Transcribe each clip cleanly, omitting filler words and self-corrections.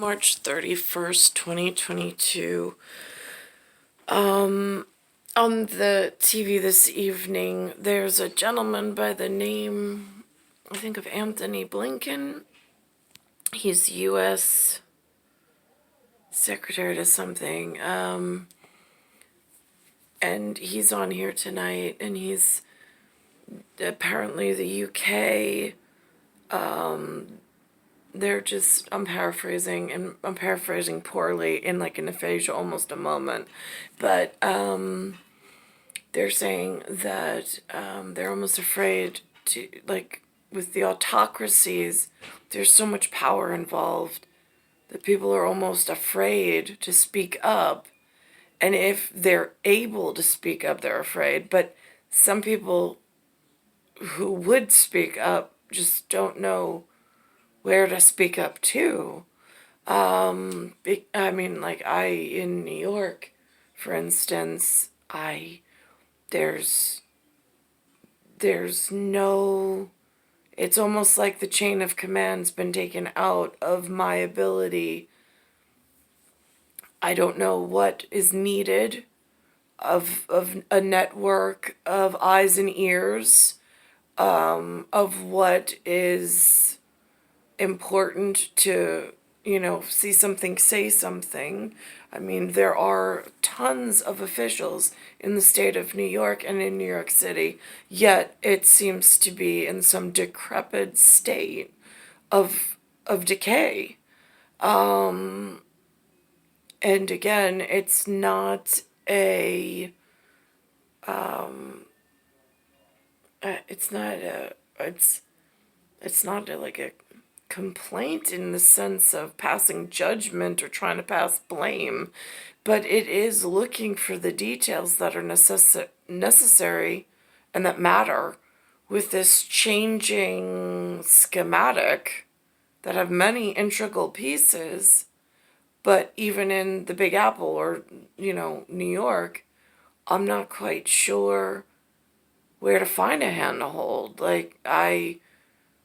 March 31st, 2022. On the TV this evening, there's a gentleman by the name, I think, of Anthony Blinken. He's U.S. Secretary to something. And he's on here tonight, and he's apparently the UK. I'm paraphrasing, and I'm paraphrasing poorly in like an aphasia, almost a moment, but they're saying that they're almost afraid to, like, with the autocracies, there's so much power involved that people are almost afraid to speak up. And if they're able to speak up, they're afraid. But some people who would speak up just don't know where to speak up to. In New York, for instance, there's no, it's almost like the chain of command's been taken out of my ability. I don't know what is needed of a network of eyes and ears, of what is important to, see something, say something. I mean, there are tons of officials in the state of New York and in New York City, yet it seems to be in some decrepit state of decay. And again, it's not a, it's not a, it's not like a complaint in the sense of passing judgment or trying to pass blame, but it is looking for the details that are necessary and that matter with this changing schematic that have many integral pieces. But even in the Big Apple or, New York, I'm not quite sure where to find a hand to hold. Like,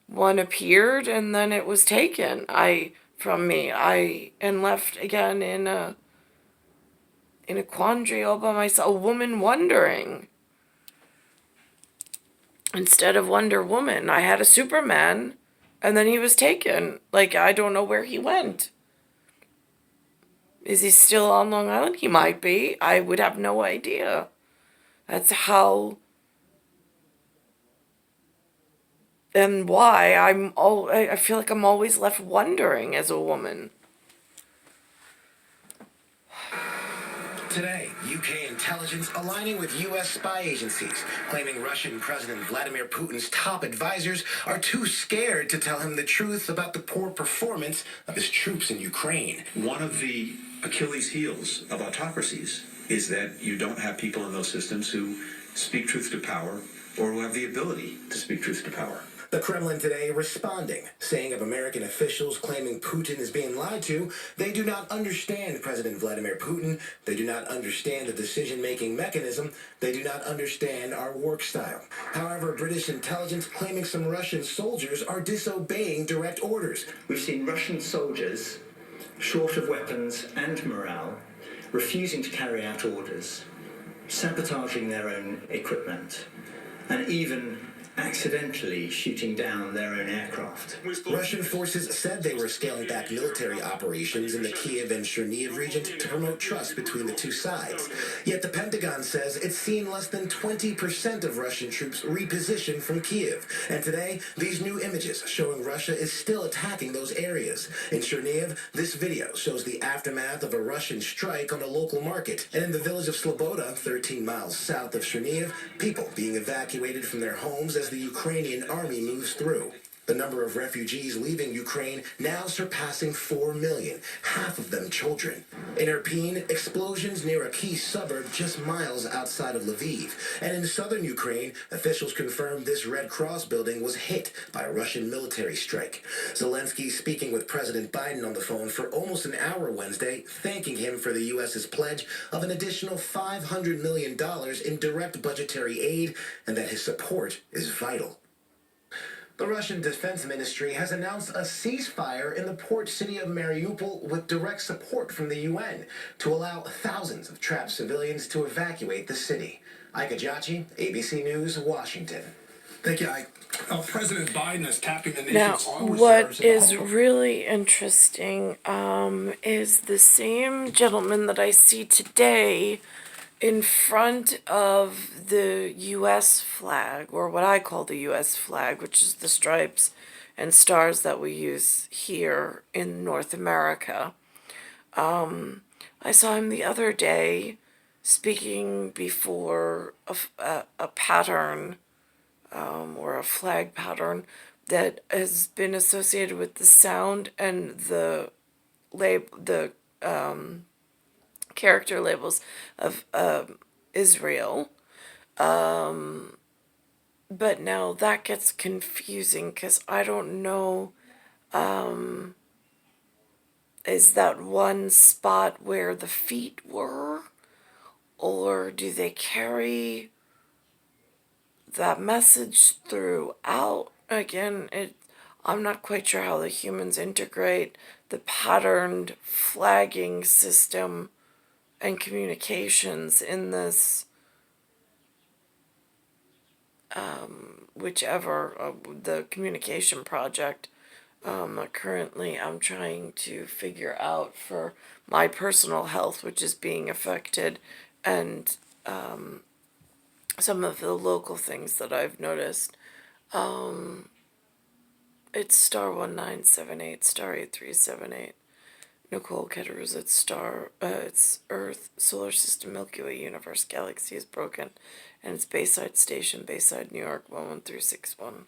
one appeared and then it was taken from me. And left again in a quandary all by myself. A woman wondering. Instead of Wonder Woman, I had a Superman, and then he was taken. Like, I don't know where he went. Is he still on Long Island? He might be. I would have no idea. That's how and why I feel like I'm always left wondering as a woman. Today, UK intelligence aligning with U.S. spy agencies, claiming Russian President Vladimir Putin's top advisors are too scared to tell him the truth about the poor performance of his troops in Ukraine. One of the Achilles heels of autocracies is that you don't have people in those systems who speak truth to power or who have the ability to speak truth to power. The Kremlin today responding, saying of American officials claiming Putin is being lied to, they do not understand President Vladimir Putin, they do not understand the decision-making mechanism, they do not understand our work style. However, British intelligence claiming some Russian soldiers are disobeying direct orders. We've seen Russian soldiers, short of weapons and morale, refusing to carry out orders, sabotaging their own equipment, and even accidentally shooting down their own aircraft. Russian forces said they were scaling back military operations in the Kiev and Chernihiv region to promote trust between the two sides. Yet the Pentagon says it's seen less than 20% of Russian troops repositioned from Kiev. And today, these new images showing Russia is still attacking those areas. In Chernihiv, this video shows the aftermath of a Russian strike on a local market. And in the village of Sloboda, 13 miles south of Chernihiv, people being evacuated from their homes as the Ukrainian army moves through. The number of refugees leaving Ukraine now surpassing 4 million, half of them children. In Irpin, explosions near a key suburb just miles outside of Lviv. And in southern Ukraine, officials confirmed this Red Cross building was hit by a Russian military strike. Zelensky speaking with President Biden on the phone for almost an hour Wednesday, thanking him for the U.S.'s pledge of an additional $500 million in direct budgetary aid and that his support is vital. The Russian Defense Ministry has announced a ceasefire in the port city of Mariupol with direct support from the UN to allow thousands of trapped civilians to evacuate the city. Ike Ajachi, ABC News, Washington. Thank you, Ike. President Biden is tapping the Now, nation's oil reserves. what is really interesting is the same gentleman that I see today in front of the U.S. flag, or what I call the U.S. flag, which is the stripes and stars that we use here in North America. I saw him the other day speaking before a pattern or a flag pattern that has been associated with the sound and the character labels of Israel. But now that gets confusing because I don't know, is that one spot where the feet were, or do they carry that message throughout? Again, I'm not quite sure how the humans integrate the patterned flagging system and communications in this, whichever the communication project currently I'm trying to figure out for my personal health, which is being affected, and some of the local things that I've noticed. It's star 1978, star 8378. Nicole, Cattaruzza, it's star, it's Earth, solar system, Milky Way, universe, galaxy is broken, and it's Bayside Station, Bayside, New York, 11361.